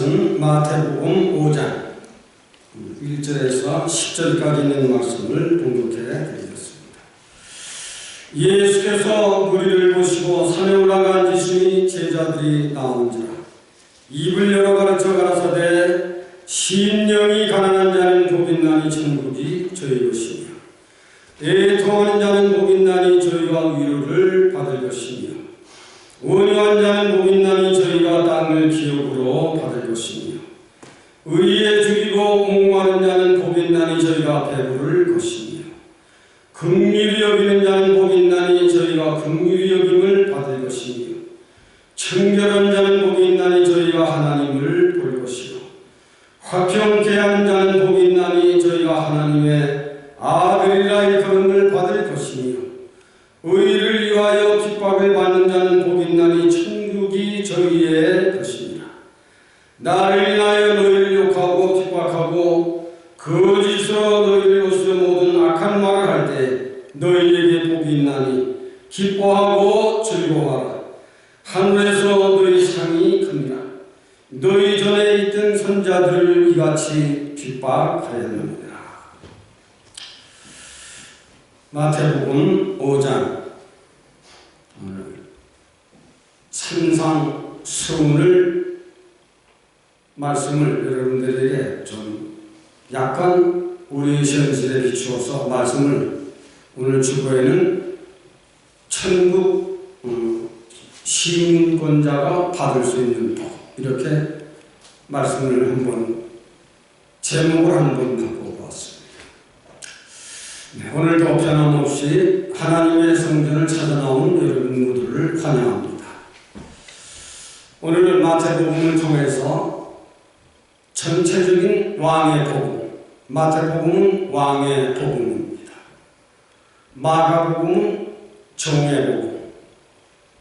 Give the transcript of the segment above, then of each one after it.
말씀 마태복음 5장 1절에서 10절까지 있는 말씀을 봉독해 드리겠습니다. 예수께서 무리를 보시고 산에 올라가 앉으시니 제자들이 나온지라. 입을 열어 가르쳐 가라사대 심령이 가난한 자는 복이 있나니 천국이 저희 것이며 애통하는 자는 복이 있나니 저희가 위로를 받을 것이며 온유한 자는 복이 있나니 저희가 땅을 기업으로 받을 것이며 의에 죽이고 옹호하는 자는 복이 있나니 저희가 배부를 것이며 긍휼히 여기는 자는 복이 있나니 저희가 긍휼히 여김을 받을 것이며 청결한 자는 복이 있나니 저희가 하나님을 볼 것이요 화평케 하는 자는 복이 있나니 저희가 하나님의 아들이라 일컬음을 받을 것이며 의를 위하여 핍박을 받는 자는 복이 있나니 천국이 저희의 것이니라. 나를 인하여 너희를 욕하고 핍박하고 거짓으로 너희를 오시려 모든 악한 말을 할 때 너희에게 복이 있나니 기뻐하고 즐거워하라. 하늘에서 너희 상이 큽니다. 너희 전에 있던 선자들을 이같이 핍박하였느니라. 마태복음 5장 산상 수훈을 말씀을 여러분들에게 좀 약간 우리 현실에 비추어서 말씀을 오늘 주보에는 천국 시민권자가 받을 수 있는 복 이렇게 말씀을 한번 제목을 한번 바꿔보았습니다. 네, 오늘도 변함없이 하나님의 성전을 찾아 나온 여러분 모두를 환영합니다. 오늘은 마태복음을 통해서 전체적인 왕의 복음, 마태복음은 왕의 복음입니다. 마가복음은 종의 복음,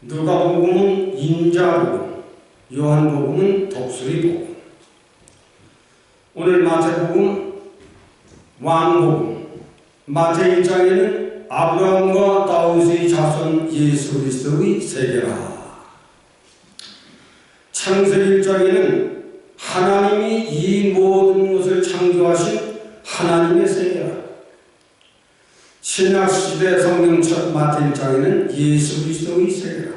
누가복음은 인자 복음, 요한복음은 독수리 복음. 오늘 마태복음 왕복음, 마태 1장에는 아브라함과 다윗의 자손 예수 그리스도의 세계라. 창세기 1장에는 하나님이 이 모든 것을 창조하신 하나님의 세계라. 신약시대 성경 첫 마태 1장에는 예수 그리스도의 세계라.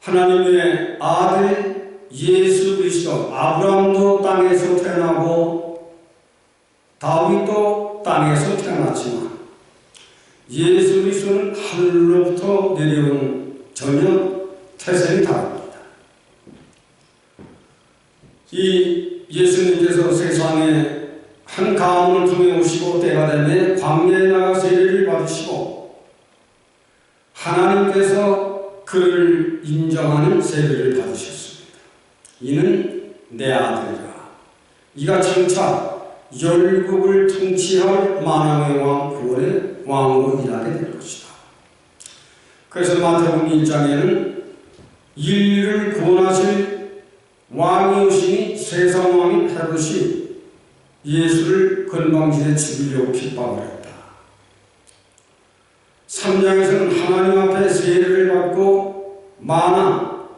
하나님의 아들 예수 그리스도, 아브라함도 땅에서 태어나고 다윗도 땅에서 태어났지만 예수 그리스도는 하늘로부터 내려온 전혀 태생이 다릅니다. 이 예수님께서 세상에 한 가문을 통해 오시고 때가 되매 광야에 나가 세례를 받으시고 하나님께서 그를 인정하는 세례를 받으셨습니다. 이는 내 아들이라. 이가 장차 열국을 통치할 만왕의 왕 구원의 왕으로 일하게 될 것이다. 그래서 마태복음 1장에는 인류를 구원하실 왕이 오시니 세상 왕인 헤롯이 예수를 건방지게 죽이려고 핍박을 했다. 3장에서는 하나님 앞에 세례를 받고 만왕,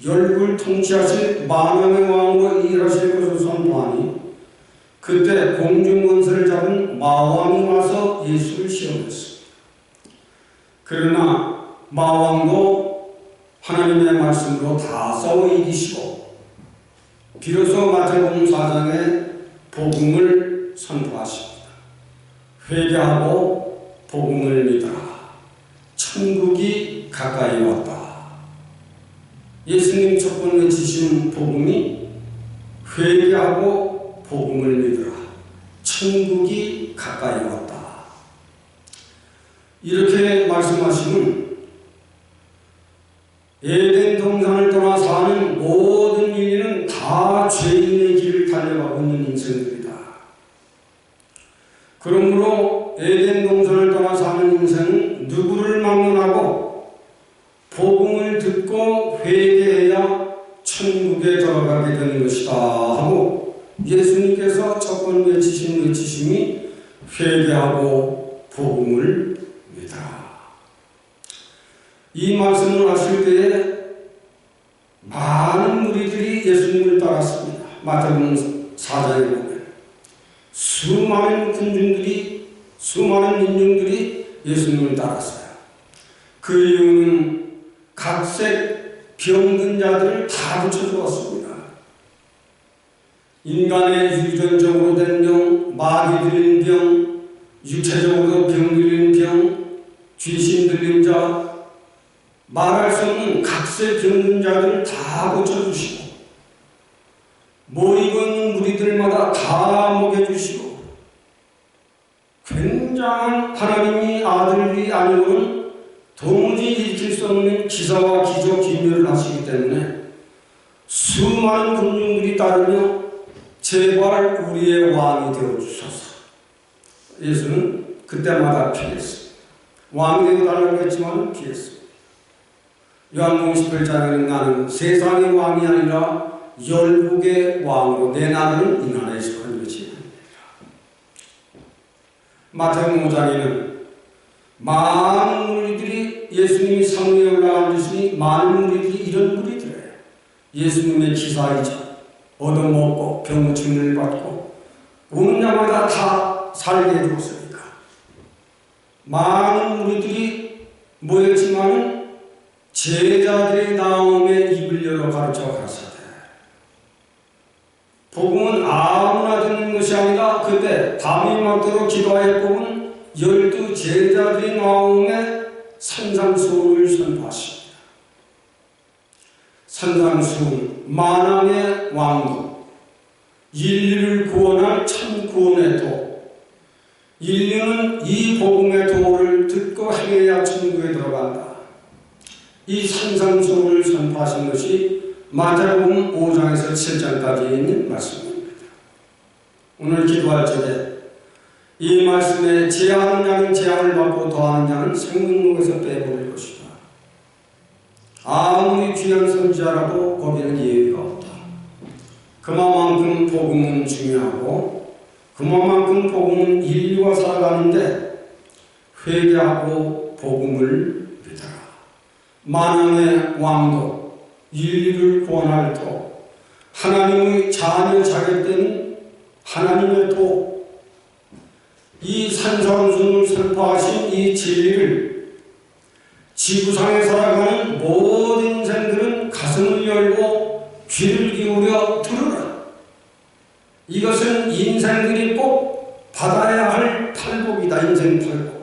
열국을 통치하실 만왕의 왕으로 일하실 것을 선포하니 그때 공중권세를 잡은 마왕이 와서 예수를 시험했습니다. 그러나 마왕도 하나님의 말씀으로 다 싸워 이기시고 비로소 마태복음 4장에 복음을 선포하십니다. 회개하고 복음을 믿어라. 천국이 가까이 왔다. 예수님 첫 번째 지신 복음이 회개하고 복음을 믿어라. 천국이 가까이 왔다. 이렇게 말씀하시면 에덴 동산을 떠나 사는 모든 인류는 다 죄인의 길을 달려가고 있는 인생들이다. 그러므로 에덴 동산을 떠나 사는 인생은 누구를 막론하고 복음을 듣고 회개해야 천국에 들어가게 되는 것이다 하고 예수님께서 첫 번째 외치심이 회개하고 복음을 믿어라. 이 말씀을 하실 때에 많은 무리들이 예수님을 따랐습니다. 마태복음 4장에 보면 수많은 군중들이, 수많은 민중들이 예수님을 따랐어요. 그 이유는 각색 병든 자들을 다 붙여주었습니다. 인간의 유전적으로 된 병, 마귀 들린 병, 육체적으로 병 들린 병, 귀신 들린 자, 말할 수 없는 각색 병든 자들을 다 고쳐주시고 모이고 있는 무리들마다 다 먹여주시고 굉장한 하나님이 아들이 아니고는 도무지 일으킬 수 없는 기사와 기적 기묘를 하시기 때문에 수많은 군중들이 따르며 제발 우리의 왕이 되어주소서. 예수는 그때마다 피했습니다. 왕이 되어달라고 했지만 피했습니다. 요한복음 18장에는 나는 세상의 왕이 아니라 열국의 왕으로 내 나라는 이 나라에 속한 것이 아닙니다. 마태복음 5장에는 많은 무리들이 예수님이 성리에 올라앉으시니 많은 무리들이 이런 무리들이에요. 예수님의 기사이자 얻어먹고 병고침을 받고 오는 자마다 다 살게 해주었으니까 많은 무리들이 모였지만은 제자들의 나옴에 입을 열어 가르쳐 가라사대. 복음은 아무나 듣는 것이 아니라 그때 밤이 맞도록 기도하여 뽑은 12 제자들의 나옴에 산상수훈을 선포하십니다. 산상수훈, 만왕의 왕도, 인류를 구원할 참 구원의 도. 인류는 이 복음의 도를 듣고 행해야 천국에 들어간다. 이 산상수훈을 선포하신 것이 마태복음 5장에서 7장까지 있는 말씀입니다. 오늘 기도할 적에 이 말씀에 제하는 자는 제한을 받고 더하는 자는 생명록에서 빼버릴 것이다. 아무리 귀한 선지자라도 거기는 예의가 없다. 그만큼 복음은 중요하고 그만큼 복음은 인류가 살아가는데 회개하고 복음을 믿어라. 만왕의 왕도, 인류를 구원할 도, 하나님의 자녀 자격된 하나님의 도, 이 산상수훈을 선포하신 이 진리를 지구상에 살아가는 모든 인생들은 가슴을 열고 귀를 기울여 들으라. 이것은 인생들이 꼭 받아야 할 팔복이다. 인생 팔복.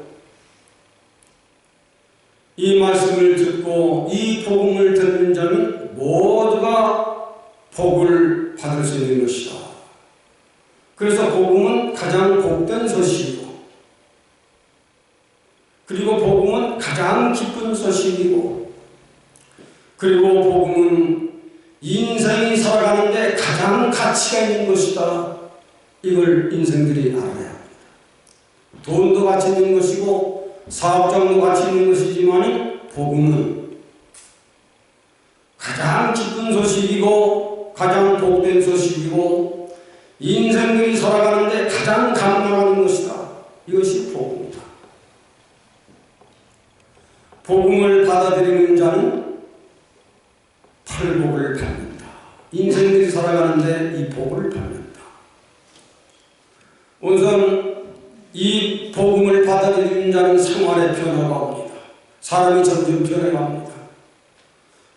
이 말씀을 듣고 이 복음을 듣는 자는 모두가 복을 받을 수 있는 것이다. 그래서 복음은 가장 복된 소식이고, 그리고 복음은 가장 기쁜 소식이고, 그리고 복음은 인생이 살아가는데 가장 가치가 있는 것이다. 이걸 인생들이 알아야 합니다. 돈도 가치 있는 것이고 사업장도 가치 있는 것이지만 복음은 가장 기쁜 소식이고 가장 복된 소식이고 인생들이 살아가는데 가장 감당하는 것이다. 이것이 복음이다. 복음을 받아들이는 자는 팔복을 받는다. 인생들이 살아가는데 이 복을 받는다. 우선 이 복음을 받아들이는 자는 생활의 변화가 옵니다. 사람이 점점 변해갑니다.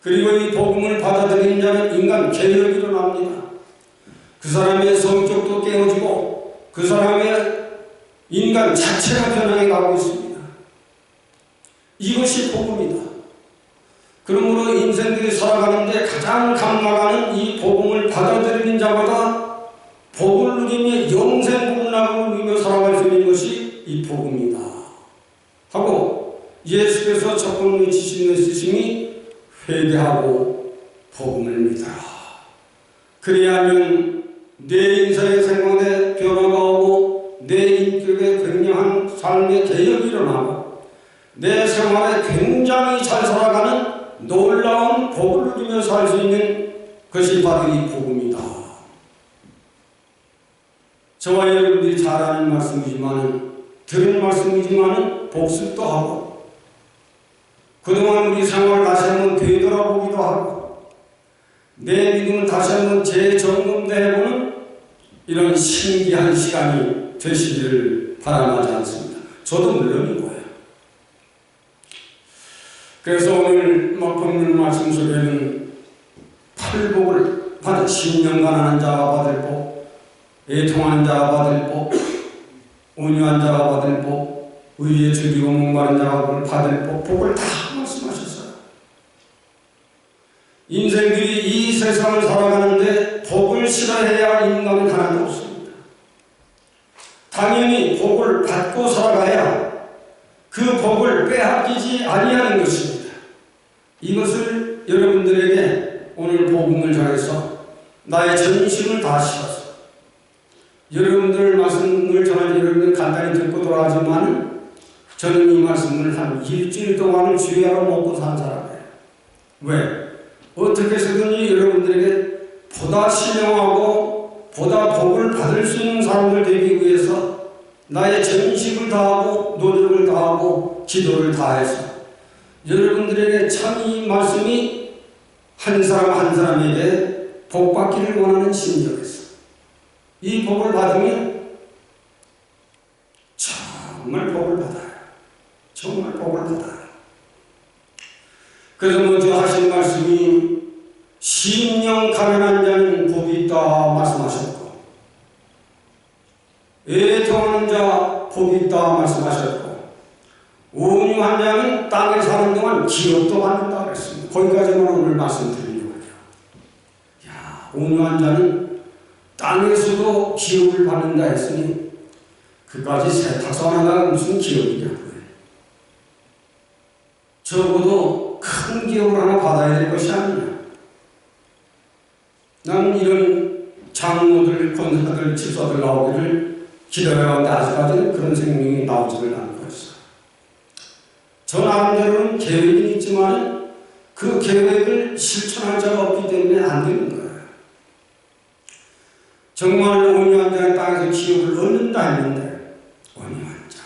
그리고 이 복음을 받아들이는 자는 인간 개혁이 일어납니다. 그 사람의 성격도 깨어지고 그 사람의 인간 자체가 변화해 가고 있습니다. 이것이 복음이다. 그러므로 인생들이 살아가는데 가장 감나가는 이 복음을 받아들이는 자마다 복을 누리며 영생 복락을 누리며 살아갈 수 있는 것이 이 복음이다 하고 예수께서 첫 번째 지신 메시징이 회개하고 복음을 믿어라. 그래야면 내 인생의 생활에 변화가 오고 내 인격에 굉장한 삶의 개혁이 일어나고 내 생활에 굉장히 잘 살아가는 놀라운 복을 누리며 살 수 있는 것이 바로 이 복음이다. 저와 여러분들이 잘 아는 말씀이지만 들은 말씀이지만 복습도 하고 그동안 우리 생활 다시 한번 되돌아보기도 하고 내 믿음을 다시 한번 재점검해보는 이런 신기한 시간이 되시기를 바라마지 않습니다. 저도 물론이고요. 그래서 오늘 본문 말씀 속에는 팔복을 받은 10년 가난한 자가 받을 복, 애통하는 자가 받을 복, 온유한 자가 받을 복, 의에 즐기고 목마른 자가 받을 복, 복을 다 말씀하셨어요. 인생들이 이 세상을 살아가는데 복을 싫어해야 인간은 하나도 없습니다. 당연히 복을 받고 살아가야 그 복을 빼앗기지 아니하는 것입니다. 이것을 여러분들에게 오늘 복음을 전해서 나의 전심을 다하셔서 여러분들 말씀을 전하지 여러분들 간단히 듣고 돌아가지만 저는 이 말씀을 한 일주일 동안을 주야로 먹고 산 사람이에요. 왜? 어떻게 해서든지 여러분들에게 보다 신령하고 보다 복을 받을 수 있는 사람들 되기 위해서 나의 전심을 다하고 노력을 다하고 기도를 다해서 여러분들에게 참 이 말씀이 한 사람 한 사람에게 복 받기를 원하는 심정에서 이 복을 받으면 정말 복을 받아요. 정말 복을 받아요. 그래서 먼저 하신 말씀이 심령 가난한 자는 복이 있다 말씀하셨고 애통하는 자 복이 있다 말씀하셨고 온유한 자는 땅에 사는 동안 기업도 받는다 그랬습니다. 거기까지만 오늘 말씀드리려고 해요. 야, 온유한 자는 땅에서도 기업을 받는다 했으니 그까지 세탁소 하나가 무슨 기업이냐고요. 적어도 큰 기업을 하나 받아야 될 것이 아니냐. 나는 이런 장로들, 권사들, 집사들 나오기를 기다려왔는데 아직까지는 그런 생명이 나오지를 않고 있어요. 저 나름대로는 계획이 있지만 그 계획을 실천할 자가 없기 때문에 안 되는 거예요. 정말 온유한 자의 땅에서 기업을 얻는다 했는데 온유한 자.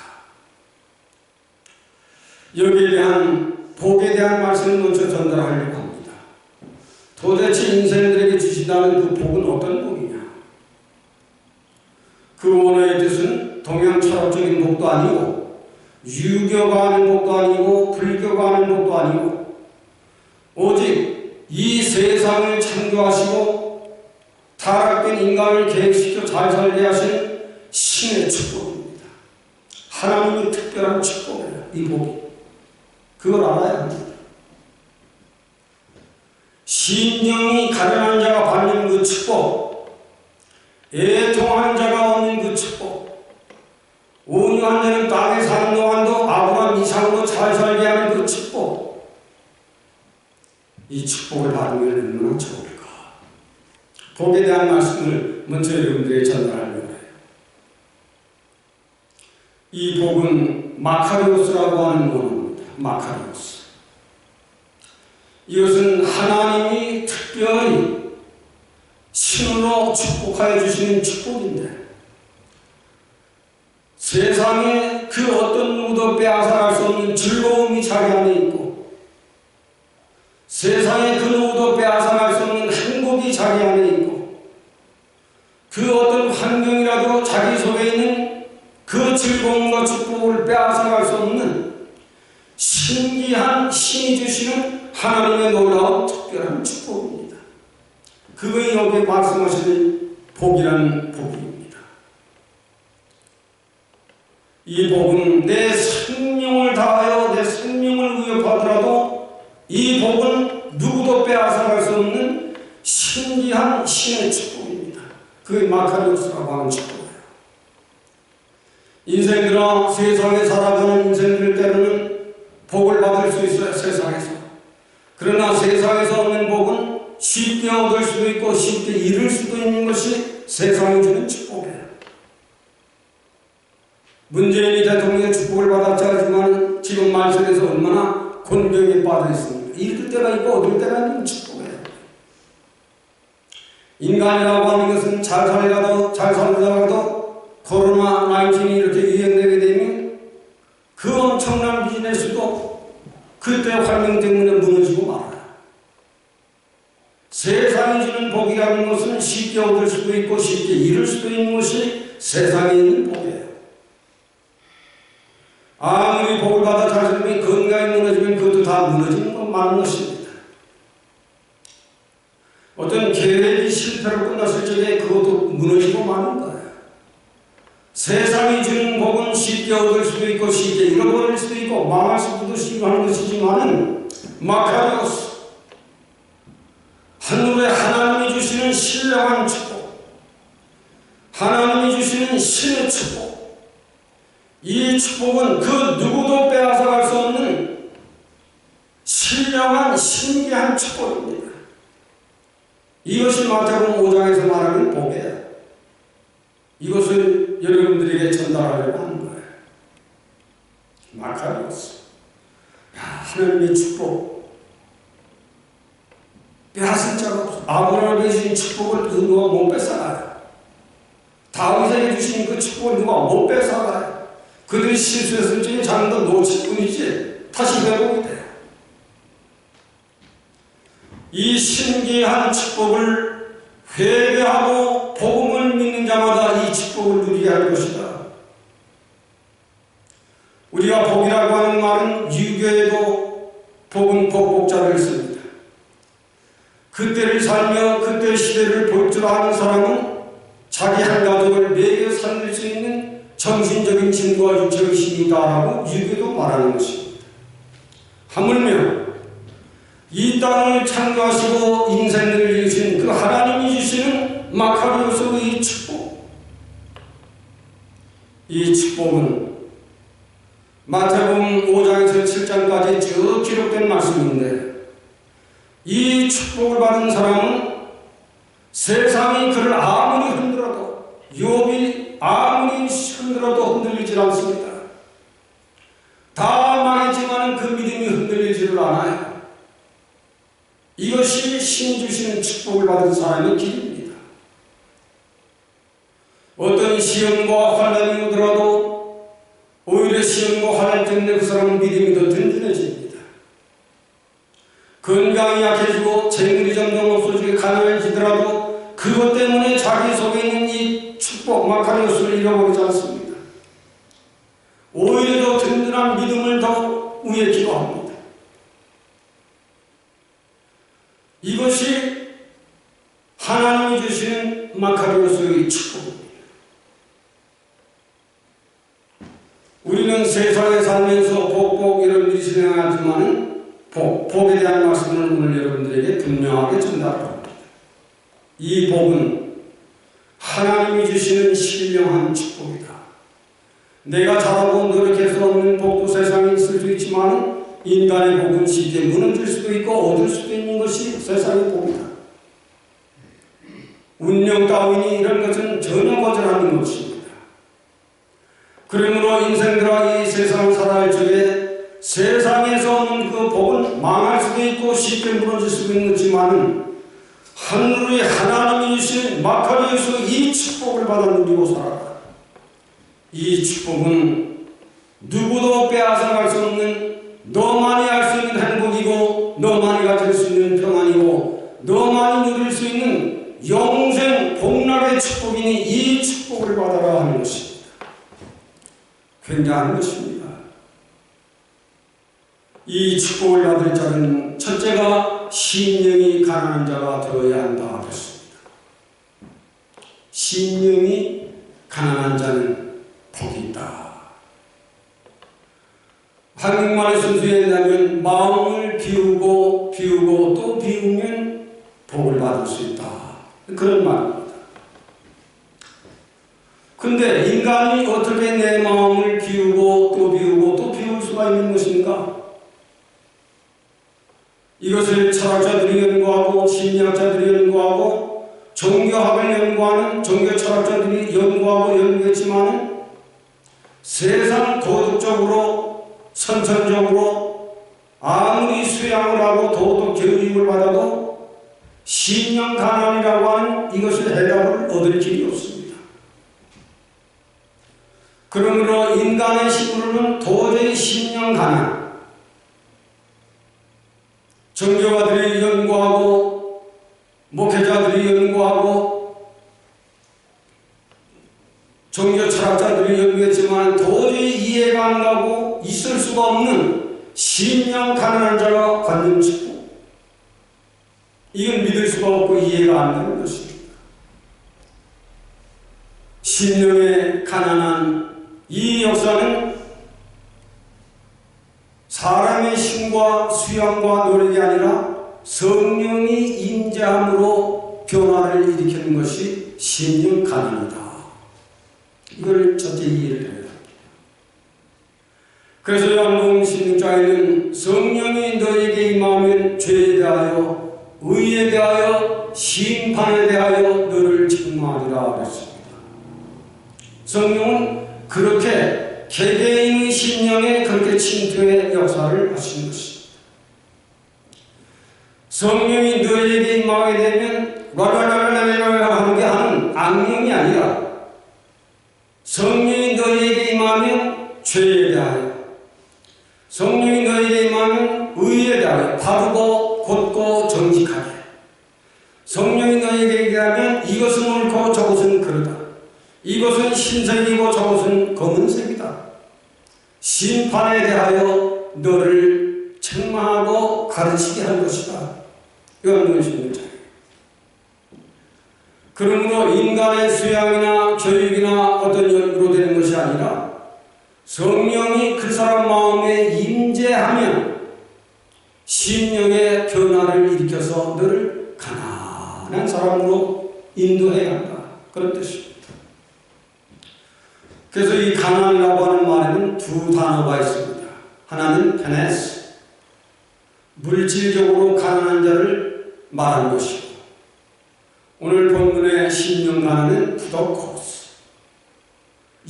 여기에 대한 복에 대한 말씀을 먼저 전달하려고 합니다. 도대체 인생들에게 주신다는 그 복은 어떤 복이냐? 그 원어의 뜻은 동양 철학적인 복도 아니고 유교가 하는 복도 아니고 불교가 하는 복도 아니고 오직 이 세상을 창조하시고 타락된 인간을 계획시켜 잘 살게 하신 신의 축복입니다. 하나님의 특별한 축복이에요. 이 복이. 그걸 알아야 합니다. 심령이 가련한 자가 받는 그 축복, 애통하는 자가 얻는 그 축복, 온유한 자는 땅에 사는 동안도 아브라함 이상으로 잘 살게 하는 그 축복, 이 축복을 받으면 얼마나 좋을까. 복에 대한 말씀을 먼저 여러분들에게 전달하려고 해요. 이 복은 마카리오스라고 하는 원어입니다. 마카리오스. 이것은 하나님이 특별히 신으로 축복하여 주시는 축복인데 세상에 그 어떤 누구도 빼앗아갈 수 없는 즐거움이 자기 안에 있고 세상에 그 누구도 빼앗아갈 수 없는 행복이 자기 안에 있고 그 어떤 환경이라도 자기 속에 있는 그 즐거움과 축복을 빼앗아갈 수 없는 신기한 신이 주시는 하나님의 놀라운 특별한 축복입니다. 그것이 여기에 말씀하시는 복이라는 복입니다. 이 복은 내 생명을 다하여 내 생명을 위협하더라도 이 복은 누구도 빼앗아갈 수 없는 신기한 신의 축복입니다. 그게 마카리오스라고 하는 축복이에요. 인생들아 세상에 살아가는 인생들 때로는 복을 받을 수 있어요. 세상에서. 그러나 세상에서 얻는 복은 쉽게 얻을 수도 있고 쉽게 잃을 수도 있는 것이 세상이 주는 축복이에요. 문재인이 대통령의 축복을 받았지 하지만 지금 말씀에서 얼마나 곤경에 빠져 있습니다. 잃을 때가 있고 얻을 때가 있는 축복이에요. 인간이라고 하는 것은 잘 살다가도 코로나19이 이렇게 유행되게 되면 그 엄청난 비즈니스도 그때 환경 때문에 무너지고 말아요. 세상이 주는 복이라는 것은 쉽게 얻을 수도 있고 쉽게 잃을 수도 있는 것이 세상에 있는 복이에요. 아무리 복을 받아 자신이 건강이 무너지면 그것도 다 무너지는 건 맞는 것입니다. 어떤 계획이 실패로 끝났을 적에 그것도 무너지고 마는 거예요. 세상이 주는 복은 쉽게 얻을 수도 있고 쉽게 잃어버릴 수도 있고 망할 수도 있고 하는 것이지만 마카리오스, 하늘에 하나님이 주시는 신령한 축복, 하나님이 주시는 신의 축복, 이 축복은 그 누구도 빼앗아갈 수 없는 신령한 신기한 축복입니다. 이것이 마태복음 5장에서 말하는 복이에요. 이것을 여러분들에게 전달하려고 하는 거예요. 마카리오스, 하나님의 축복, 빼앗을 자가 없어. 아브라함에게 주신 축복을 누가 못 뺏어가요. 다윗에게 주신 그 축복을 누가 못 뺏어가요. 그들이 실수했을 적에 자기도 놓칠 뿐이지 다시 회복이 돼요. 이 신기한 축복을 회개하고 복음을 믿는 자마다 이 축복을 누리게 할 것이다. 우리가 복이라고 하는 말은 유교에도 복은 복복자를 씁니다. 그때를 살며 그때 시대를 볼 줄 아는 사람은 자기 한 가족을 매겨 살릴 수 있는 정신적인 힘과 육체의 힘이 있다라고 유교도 말하는 것입니다. 하물며 이 땅을 창조하시고 인생을 이루신 그 하나님이 주시는 마카리오스의 축복, 이 축복은 마태복음 5장에서 7장까지 쭉 기록된 말씀인데, 이 축복을 받은 사람은 세상이 그를 아무리 흔들어도, 욥이 아무리 흔들어도 흔들리질 않습니다. 다 망했지만 그 믿음이 흔들리지를 않아요. 이것이 신 주시는 축복을 받은 사람의 길입니다. 어떤 시험과 환난이 오더라도 오히려 시험과 환난 때문에 그 사람은 믿음이 더 든든해집니다. 건강이 약해지고 재물이 점점 없어지고 가난해지더라도 그것 때문에 자기 속에 있는 이 축복 마카리오스를 잃어버리지 않습니다. 오히려 더 든든한 믿음을 더 위에 기도합니다. 이것이 하나님이 주시는 마카리오스의 축복입니다. 우리는 세상에 살면서 복 이런 일이 진행하지만 복에 대한 말씀을 오늘 여러분들에게 분명하게 전달합니다. 이 복은 하나님이 주시는 신령한 축복이다. 내가 잘하고 노력해서 얻는 복도 세상에 있을 수 있지만 인간의 복은 쉽게 무너질 수도 있고 얻을 수도 있는 것이 세상의 복이다. 운명 따위니 이런 것은 전혀 거절하는 것입니다. 그러므로 인생들과 이 세상을 살아갈 적에 세상에서 얻는 그 복은 망할 수도 있고 쉽게 무너질 수도 있지만 하늘의 하나님이 주신 마카리오스 이 축복을 받아 누리고 살아라. 이 축복은 누구도 빼앗아갈 수 없는, 너만이 알 수 있는 행복이고 너만이 가질 수 있는 평안이고 너만이 누릴 수 있는 영생 복락의 축복이니 이 축복을 받아라 하는 것입니다. 굉장한 것입니다. 이 축복을 받을 자는 첫째가 심령이 가난한 자가 되어야 한다 하셨습니다. 심령이 가난한 자는 복이 있다. 한국말의 순수에 의하면 마음을 비우고 또 비우면 복을 받을 수 있다. 그런 말입니다. 근데 인간이 어떻게 내 마음을 비우고 또 비울 수가 있는 것인가? 이것을 철학자들이 연구하고 심리학자들이 연구하고 종교학을 연구하는 종교철학자들이 연구하고 연구했지만 세상 도덕적으로 선천적으로 아무리 수양을 하고 도덕 교육을 받아도 심령 가난이라고 하는 이것을 해답을 얻을 길이 없습니다. 그러므로 인간의 힘으로는 도저히 심령 가난, 종교가들이 연구하고 목회자들이 연구하고 종교 철학자들이 연구했지만 도저히 이해가 안 가고 있을 수가 없는 심령 가난한 자가 관념 짓고, 이건 믿을 수가 없고 이해가 안 되는 것입니다. 심령의 가난한 이 역사는 사람의 힘과 수양과 노력이 아니라 성령이 임재함으로 변화를 일으키는 것이 심령 가난이다. 이걸 첫째 이해를 해야 합니다. 그래서 요한복음 16장에는 성령이 너에게 임하면 죄에 대하여, 의에 대하여, 심판에 대하여 너를 책망하리라 그랬습니다. 성령은 그렇게 개개인의 심령에 그렇게 침투의 역사를 하시는 것입니다. 성령이 너에게 임하게 되면 라라라라라라 하는 게 하는 악령이 아니라, 성령이 너에게 임하면 죄에 대하여, 성령이 너에게 임하면 의에 대하여, 바르고 곧고 정직하게, 성령이 너에게 임하면 이것은 옳고 저것은 그르다, 이것은 흰색이고 저것은 검은색이다, 심판에 대하여 너를 책망하고 가르치게 할 것이다. 요한복음 16장. 그러므로 인간의 수양이나 교육이나 어떤 연구로 되는 것이 아니라 성령이 그 사람 마음에 임재하면 심령의 변화를 일으켜서 너를 가난한 사람으로 인도해야 한다. 그런 뜻입니다. 그래서 이 가난이라고 하는 말에는 두 단어가 있습니다. 하나는 페네스, 물질적으로 가난한 자를 말하는 것이고, 오늘 본문의 심령 가난은 푸도코스,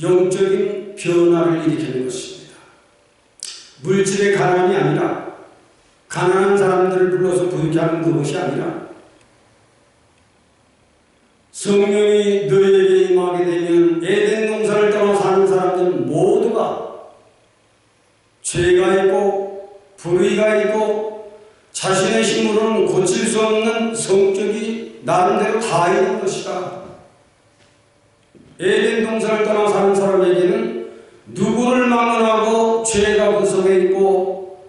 영적인 변화를 일으키는 것입니다. 물질의 가난이 아니라, 가난한 사람들을 불러서 부유케 하는 그것이 아니라, 성령이 너희에게 임하게 되면 에덴 동산을 떠나 사는 사람들 모두가 죄가 있고 불의가 있고 자신의 힘으로는 고칠 수 없는 성격이 나름대로 다 있는 것이다. 에덴 동산을 떠나 사는 사람에게는 누구를 막론하고 죄가 그 속에 있고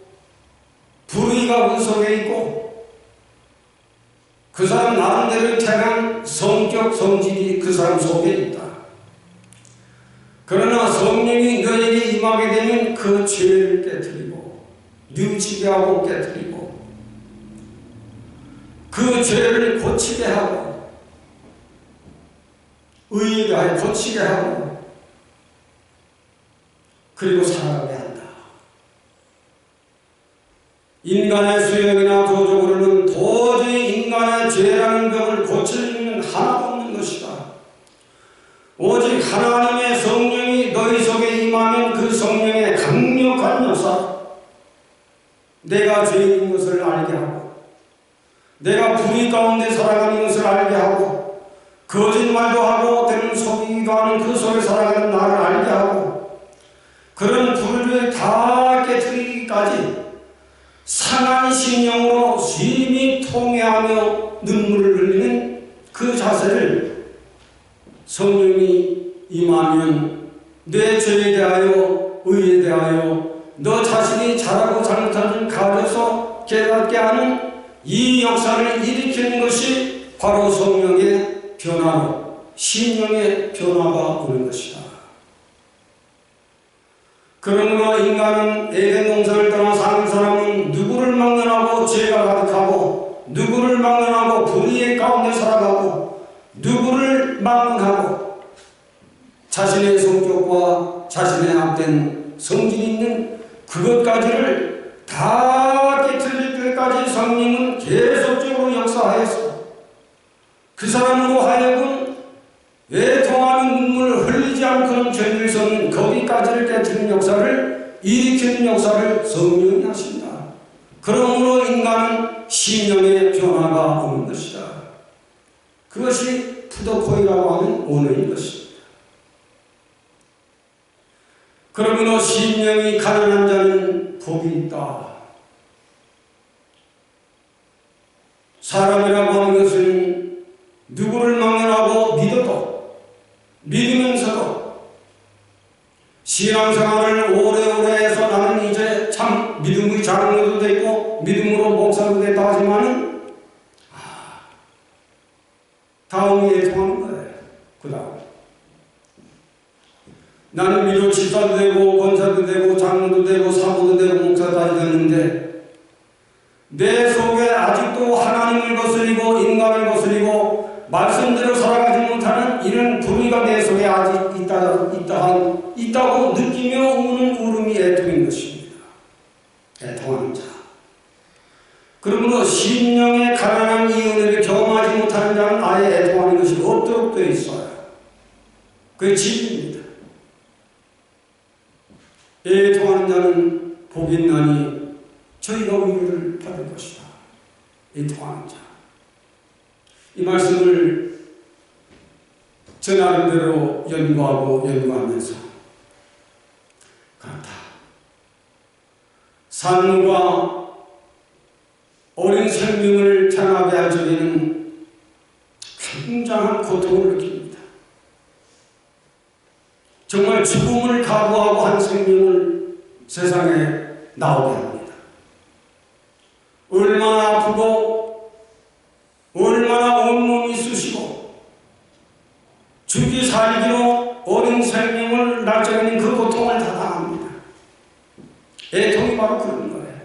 불의가 그 속에 있고 그 사람 나름대로 태어난 성격, 성질이 그 사람 속에 있다. 그러나 성령이 너에게 임하게 되면 그 죄를 깨뜨리고 뉘우치게 하고 깨뜨리고 그 죄를 고치게 하고 의에 대하여 고치게 하고 그리고 살아가게 한다. 인간의 수행이나 도적으로는 도저히 인간의 죄라는 병을 고칠 일은 하나도 없는 것이다. 오직 하나님의 성령이 너희 속에 임하면 그 성령의 강력한 역사, 내가 죄인인 것을 알게 하고 내가 불의 가운데 살아가는 것을 알게 하고 거짓말도 하고 때로는 속이기도 하는 그 속에 살아가는 나를 알게 하고 그런 불을 다 깨뜨리기까지 상한 심령으로 심히 통회하며 눈물을 흘리는 그 자세를 성령이 임하면 내 죄에 대하여 의에 대하여 너 자신이 잘하고 잘못하는 가려서 깨닫게 하는 이 역사를 일으키는 것이 바로 성령의 변화로 심령의 변화가 오는 것이다. 그러므로 인간은 에덴 동산을 떠나 사는 사람은 누구를 막론하고 죄가 가득하고 누구를 막론하고 불의의 가운데 살아가고 누구를 막론하고 자신의 성격과 자신의 악된 성질이 있는 그것까지를 다 깨트릴 때까지 성령은 계속적으로 역사하여서 그 사람으로 하여금 애통하는 눈물을 흘리지 않고는 죄를 서는 거기까지를 깨트리는 역사를 일으키는 역사를 성령이 하신다. 그러므로 인간은 심령의 변화가 오는 것이다. 그것이 푸도코이라고 하는 오늘인 것입니다. 그러므로 심령이 가난한 자는 복이 있다. 사람이라고 하는 것은 신앙생활을 오래오래 해서 나는 이제 참 믿음의 장로도 되고 믿음으로 목사도 됐다 하지만은 다음이 애통하는 거예요. 그 다음 나는 믿어 집사도 되고 권사도 되고 장로도 되고 사모도 되고 목사도 됐는데 내 속에 아직도 하나님을 거스리고 인간을 거스리고 말씀대로 살아가지 못하는 이런 불의가 내 속에 아직 있다고 느끼며 우는 울음이 애통인 것입니다. 애통하는 자. 그러므로 심령의 가난한 이 은혜를 경험하지 못하는 자는 아예 애통하는 것이 없도록 되어 있어요. 그게 진리입니다. 애통하는 자는 복이 있나니 저희가 위로를 받을 것이다. 애통하는 자. 이 말씀을 저 나름대로 연구하면서 그렇다. 산모가 어린 생명을 태어나게 할 적에는 굉장한 고통을 느낍니다. 정말 죽음을 각오하고 한 생명을 세상에 나오게 합니다. 얼마나 아프고 얼마나 온몸이 쑤시고 죽기 살기로 어린 생명을 낳을 적에는 그 고통을 다 당합니다. 애통이 바로 그런 거예요.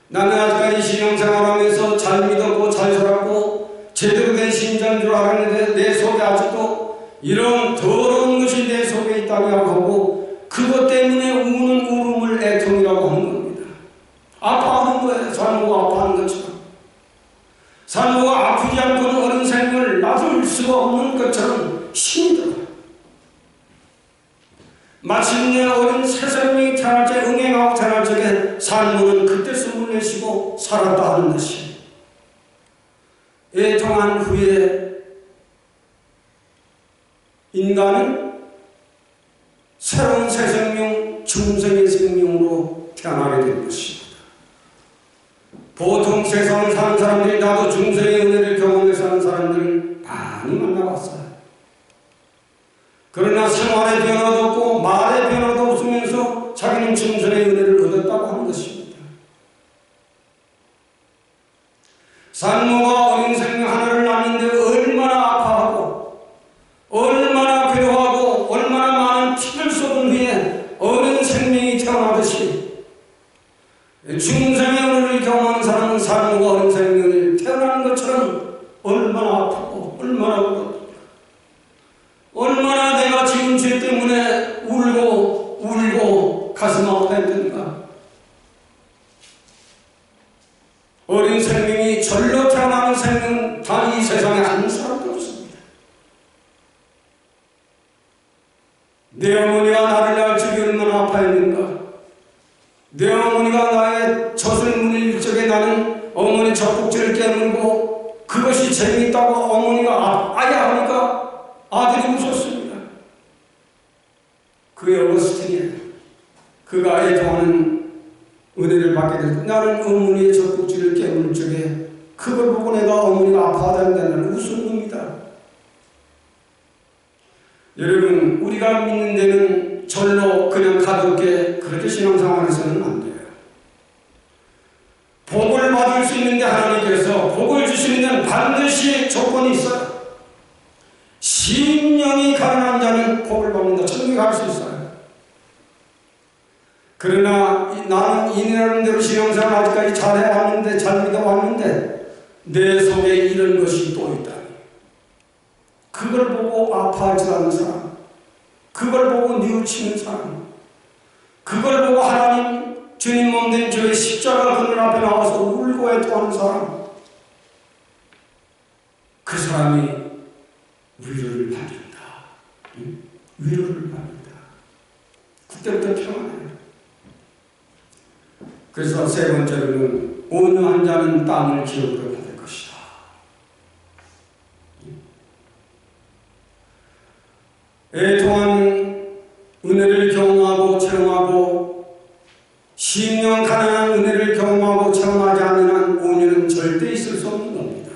나는 아직까지 신앙생활하면서 잘 믿었고 잘 살았고 제대로 된 신자인 줄 알았는데 내 속에 아직도 이런 더러운 것이 내 속에 있다고 하고 그것 때문에 우는 울음을 애통이라고 하는 겁니다. 아파하는 거예요. 산모가 아파하는 것처럼. 산모가 아프지 않고는 어린 생명을 놔둘 수가 없는 것처럼 힘이 들어요. 마침내 어린 새 생명이 태어날 때 응행하고 태어날 적에 산모는 그때 숨을 내쉬고 살았다 하는 것이 애통한 후에 인간은 새로운 새 생명, 중생의 생명으로 태어나게 된 것입니다. 보통 세상을 사는 사람들이 나도 중생의 은혜를 경험해서 사는 사람들을 많이 만나봤어요. 그러나 생활의 변화도 없고 말의 변화도 없으면서 자기는 중생의 은혜를 얻었다고 하는 것입니다. 산모가 어린 생명 하나를 낳는데 얼마나 아파하고 얼마나 괴로워하고 얼마나 많은 피를 쏟은 후에 어린 생명이 태어나듯이 중생의 은혜를 경험하는 사람은 산모가 어린 생명을 태어나는 것처럼 얼마나 아프고 얼마나 울었습니까? 얼마나 내가 지은 죄 때문에 울고 가슴 아파했던가. 어린 생명이 절로 태어나는 생명은 단 이 세상에 한 사람도 없습니다. 내 어머니가 나를 낳을 적에 얼마나 아파했는가. 내 어머니가 나의 젖을 물릴 적에 나는 어머니 젖꼭지를 깨물고 그것이 재미있다고 어머니가 아야 하니까 아들이 웃었습니다. 그게 어거스틴이에요. 그가 애통하는 은혜를 받게 됐고 나는 어머니의 젖꼭지를 깨물 적에 그걸 보고 내가 어머니가 아파한다는 웃은 겁니다. 여러분 우리가 믿는 데는 절로 그냥 가볍게 그렇게 신앙생활에서는 안 돼요. 복을 받을 수 있는데 하나님께서 복을 주시는 데는 반드시 조건이 있어요. 심령이 가난한 자는 복을 받는다. 천국에 갈 수 있어요. 그러나 나는 이 나름대로 신앙생활 아직까지 잘해왔는데 잘 믿어왔는데 내 속에 이런 것이 또 있다니. 그걸 보고 아파하지 않는 사람, 그걸 보고 뉘우치는 사람, 그걸 보고 하나님 주님 몸된 저의 십자가 그늘 앞에 나와서 울고 애통하는 사람, 그 사람이 위로를 받는다. 위로를 받는다. 그때부터 평안해요. 그래서 세 번째로는 온유한 자는 땅을 기업으로 받을 것이다. 애통한 은혜를 경험하고 체험하고 심령 가난한 은혜를 경험하고 체험하지 않는 한 온유는 절대 있을 수 없는 겁니다.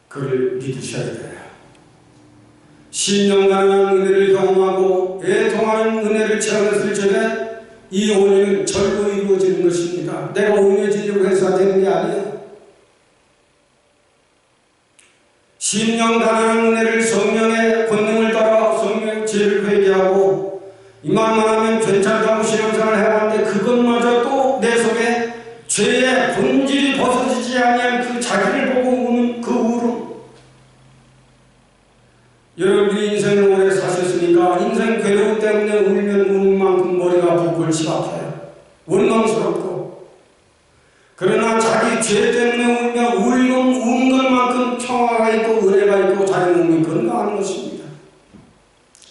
그를 믿으셔야 돼요. 10년간의 은혜를 경험하고 애통하는 은혜를 체험했을 적에 이 온유는 절로 이루어지는 것입니다. 내가 온유해지려고 해서 되는 게 아니에요. 10년간의 은혜를 성령의 권능을 따라 성령의 죄를 회개하고 이만만 하면 괜찮다고 신앙생활을 해왔는데 그것마저도 내 속에 죄의 본질이 벗어지지 아니한 그 자기를 보고 우는 그 울음. 여러분이 인생을 오래 사셨으니까 인생 괴로움 때문에 울면 우는 만큼 머리가 붓골치 아파요. 원망스럽고. 그러나 자기 죄 때문에 울며 운 것만큼 평화가 있고 은혜가 있고 자기 몸이 건강한 것입니다.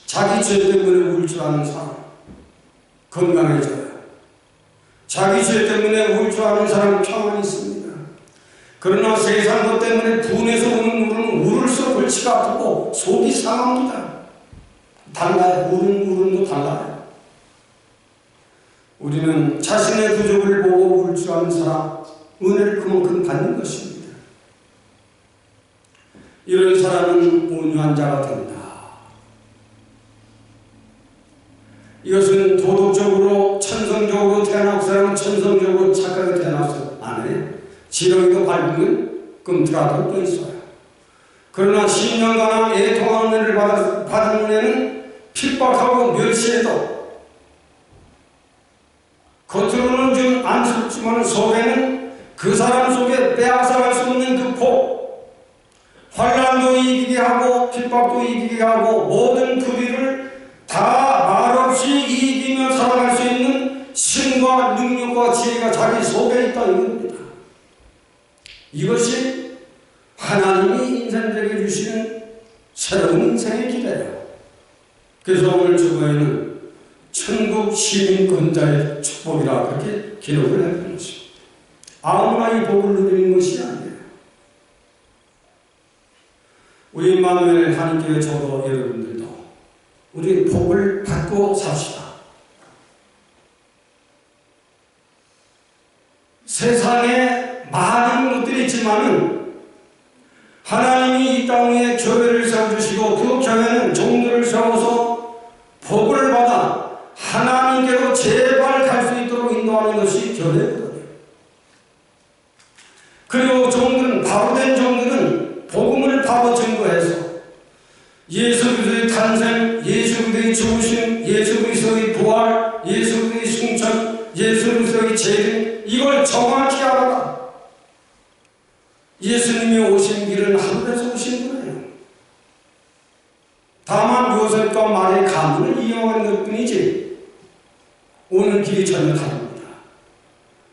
자기 죄 때문에 울 줄 아는 사람 건강해져요. 자기 죄 때문에 울 줄 아는 사람은 평안이 있습니다. 그러나 세상 것 때문에 분해서 우는 울음은 울을수록 골치가 아프고 속이 상합니다. 달라요. 울음도 달라요. 우리는 자신의 부족을 보고 울 줄 아는 사람, 은혜를 그만큼 받는 것입니다. 이런 사람은 온유한 자가 된다. 이것은 도덕적으로 천성적으로 태어나고 사람은 천성적으로 착하게 태어나서 안 해요. 지렁이도 밟으면 끔트라도 또 있어요. 그러나 10년간 애통한 은혜를 받은 은혜는 핍박하고 멸시해도 겉으로는 좀 안쓰럽지만 속에는 그 사람 속에 빼앗아갈 수 없는 그 복, 환난도 이기게 하고 핍박도 이기게 하고 모든 불의를 다 말없이 이기며 살아갈 수 있는 신과 능력과 지혜가 자기 속에 있다 이겁니다. 이것이 하나님이 인생에게 주시는 새로운 인생의 길이에요. 그래서 오늘 주보에는 천국 시민권자의 축복이라 그렇게 기록을 해드린 것입니다. 아무나 이 복을 누리는 것이 아니에요. 우리 임마누엘 한인교회 저도 여러분들도 우리 복을 받고 삽시다. 세상에 많은 것들이 있지만은 하나님이 이 땅 위에 교회를 세워주시고 그 교회는 종들을 세워서 복을 받아 하나님께로 제발 갈 수 있도록 인도하는 것이 교회거든요. 그리고 종들은 바로된 종들은 복음을 바로 증거해서 예수 그리스도의 탄생, 예수 그리스도의 죽으심, 예수 그리스도의 부활, 예수 그리스도의 승천, 예수 그리스도의 재림 이걸 정확히 알아라. 예수님이 오신 길은 하늘에서 오신 거예요. 다만 요셉과 마리아의 가문을 이용하는 것뿐이지 오는 길이 전혀 다릅니다.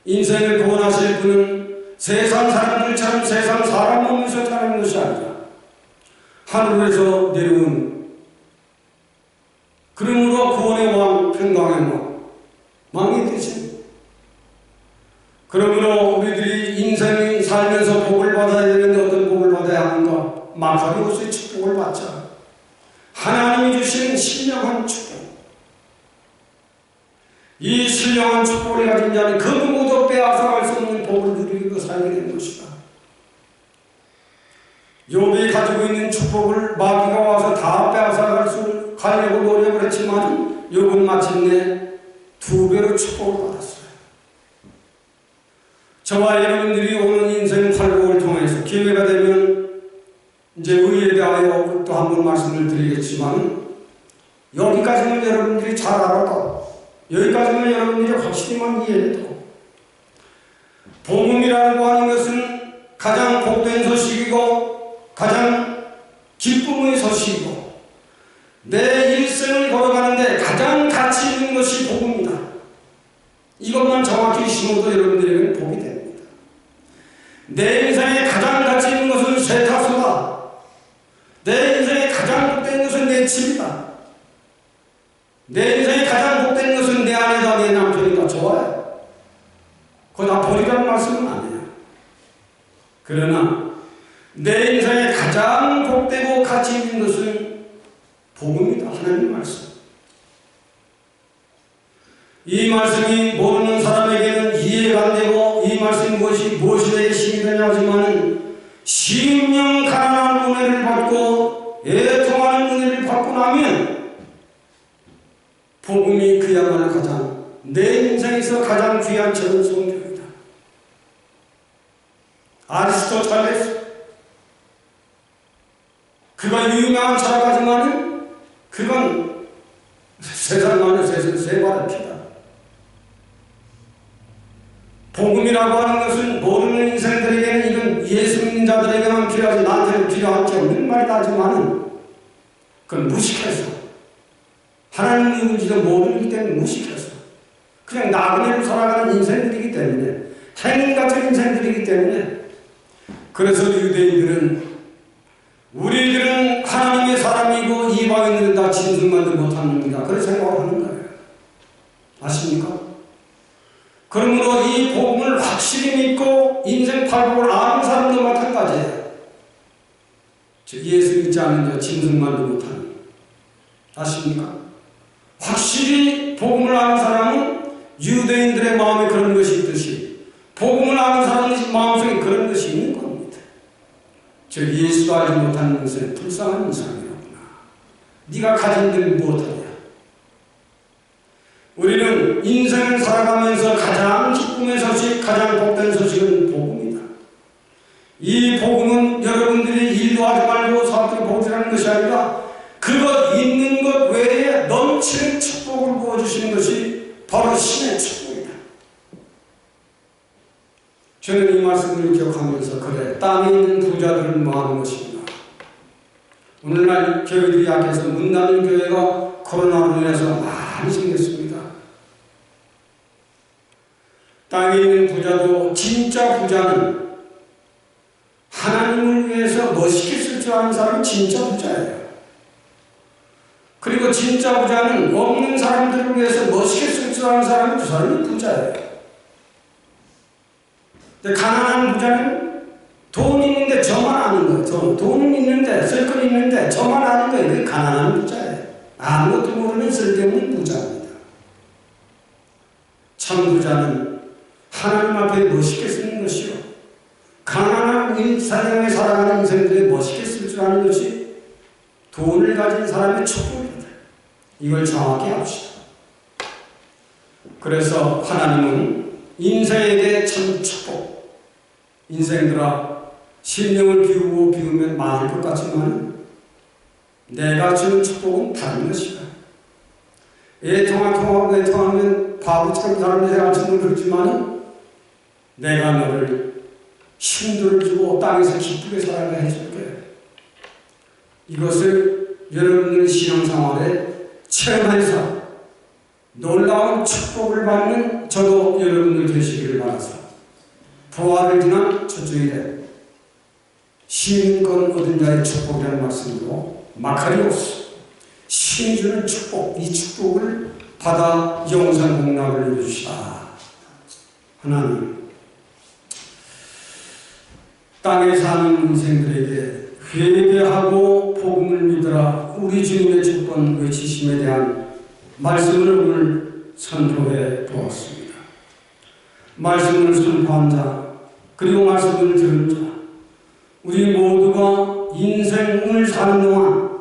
인생을 구원하실 분은 세상 사람들처럼 세상 사람 몸에서 타는 것이 아니라 하늘에서 내려온 그러므로 구원의 왕, 평강의 왕이 되신 그러므로 우리들이 인생이 살면서 복을 받아야 되는데 어떤 복을 받아야 하는가? 마카리오스의 축복을 받자. 하나님이 주시는 신령한 축복. 이 신령한 축복을 가진 자는 그 누구도 빼앗아갈 수 없는 복을 누리고 살게 되는 것이다. 욥이 가지고 있는 축복을 마귀가 와서 다 빼앗아가려고 노력을 했지만 욥은 마침내 2배로 축복을 받았어요. 저와 여러분들이 오는 인생 팔복을 통해서 기회가 되면 이제 의에 대하여 또 한 번 말씀을 드리겠지만 여기까지는 여러분들이 잘 알아도 여기까지는 여러분들이 확실히만 이해해도 복음이라고 하는 것은 가장 복된 소식이고 가장 기쁨의 소식이고 내 일생을 걸어가는데 가장 가치 있는 것이 복음이다. 이것만 정확히 심어도 여러분들에게는 복이 됩니다. 내 인생에 가장 가치 있는 것은 세탁소다. 내 인생에 가장 복된 것은 내 집이다. 내 인생에 가장 복된 것은 내 아내다, 내 남편이다. 좋아요. 그거 다 버리라는 말씀은 아니에요. 그러나 내 인생에 가장 복되고 가치 있는 것은 복음이다. 하나님 말씀. 이 말씀이 모르는 사람에게는 이해가 안 되고 이 말씀이 무엇이 내게 힘이 되냐 하지만은 심령 가난한 은혜를 받고 애통하는 은혜를 받고 내 인생에서 가장 귀한 책은 성경이다. 아리스토텔레스, 그가 유명한 철학가지만은 그건 세상 만에 세 발의 피다. 복음이라고 하는 것은 모르는 인생들에게는 이건 예수 믿는 자들에게만 필요하지 나한테는 필요한 게 없는 말이다 하지만은 그건 무식해서 하나님 누군지도 모르기 때문에 무식해서 그냥 나그네로 살아가는 인생들이기 때문에 행인 같은 인생들이기 때문에 그래서 유대인들은 우리들은 하나님의 사람이고 이방인들은 다 짐승만도 못합니다. 그렇게 생각을 하는 거예요. 아십니까? 그러므로 이 복음을 확실히 믿고 인생 팔복을 아는 사람도 마찬가지예요. 즉 예수 믿지 않는 자 짐승만도 못하는. 아십니까? 확실히 복음을 아는 사람은 유대인들의 마음에 그런 것이 있듯이 복음을 아는 사람의 마음속에 그런 것이 있는 겁니다. 즉 예수 알지 못하는 것은 불쌍한 인상이로구나. 네가 가진 들 무엇하냐. 우리는 인생을 살아가면서 가장 기쁨의 소식, 가장 복된 소식은 복음이다. 이 복음은 여러분들이 일도 하지 말고 사업들이 복되라는 것이 아니라 그것 있는 것 외에 넘치는 축복을 부어주시는 것이 바로 신의 축복이다. 저는 이 말씀을 기억하면서 그래, 땅에 있는 부자들은 뭐하는 것인가. 오늘날 교회들이 약해서 문 닫는 교회가 코로나로 인해서 많이 생겼습니다. 땅에 있는 부자도 진짜 부자는 하나님을 위해서 멋있게 쓸 줄 아는 사람이 진짜 부자예요. 그리고 진짜 부자는 없는 사람들을 위해서 멋있게 쓸 줄 아는 사람이 그 사람이 부자예요. 근데 가난한 부자는 돈 있는데 저만 아는 거예요. 돈은 있는데 쓸 건 있는데 저만 아는 거예요. 그게 가난한 부자예요. 아무것도 모르는 쓸데없는 부자입니다. 참 부자는 하나님 앞에 멋있게 쓰는 것이요. 가난한 이 세상에 살아가는 인생들이 멋있게 쓸 줄 아는 것이 돈을 가진 사람의 축복입니다. 이걸 정확히 합시다. 그래서 하나님은 인생에게 참 축복, 인생들아 심령을 비우면 많을 것 같지만 내가 주는 축복은 다른 것이다. 애통하면 바보처럼 사람들이 생각하는 그렇지만 내가 너를 힘들을 주고 땅에서 기쁘게 살아가게 해줄게. 이것을 여러분들의 신앙생활에 체험해서 놀라운 축복을 받는 저도 여러분들 되시기를 바라서 부활을 지난 첫 주일에 시민권 얻은 자의 축복이라는 말씀으로 마카리오스 신이 주는 축복, 이 축복을 받아 영생 공락을 이루시다. 하나님, 땅에 사는 인생들에게 회개하고 복음을 믿으라 우리 주님의 축복 외치심에 대한 말씀을 오늘 선포해 보았습니다. 말씀을 선포한 자 그리고 말씀을 들은 자 우리 모두가 인생을 사는 동안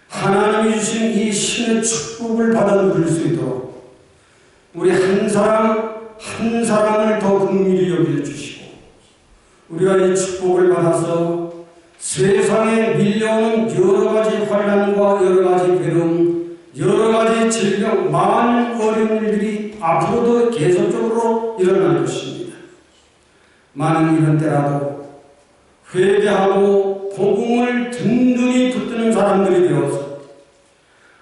하나님이 주신 이 신의 축복을 받아 누릴 수 있도록 우리 한 사람 한 사람을 더 긍휼히 여겨주시고 우리가 이 축복을 받아서 세상에 밀려오는 여러 가지 환난과 여러 가지 괴로움, 여러 가지 질병, 많은 어려운 일들이 앞으로도 계속적으로 일어날 것입니다. 많은 이런 때라도 회개하고 복음을 든든히 붙드는 사람들이 되어서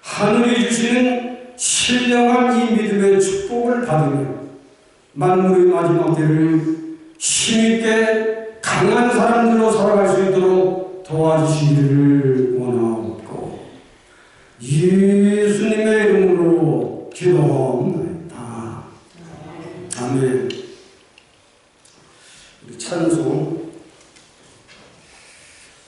하늘이 주시는 신령한 이 믿음의 축복을 받으며 만물의 마지막 때를 힘있게 강한 사람들로 살아갈 수 있도록 도와주시기를 원하옵고 예수님의 이름으로 기도합니다.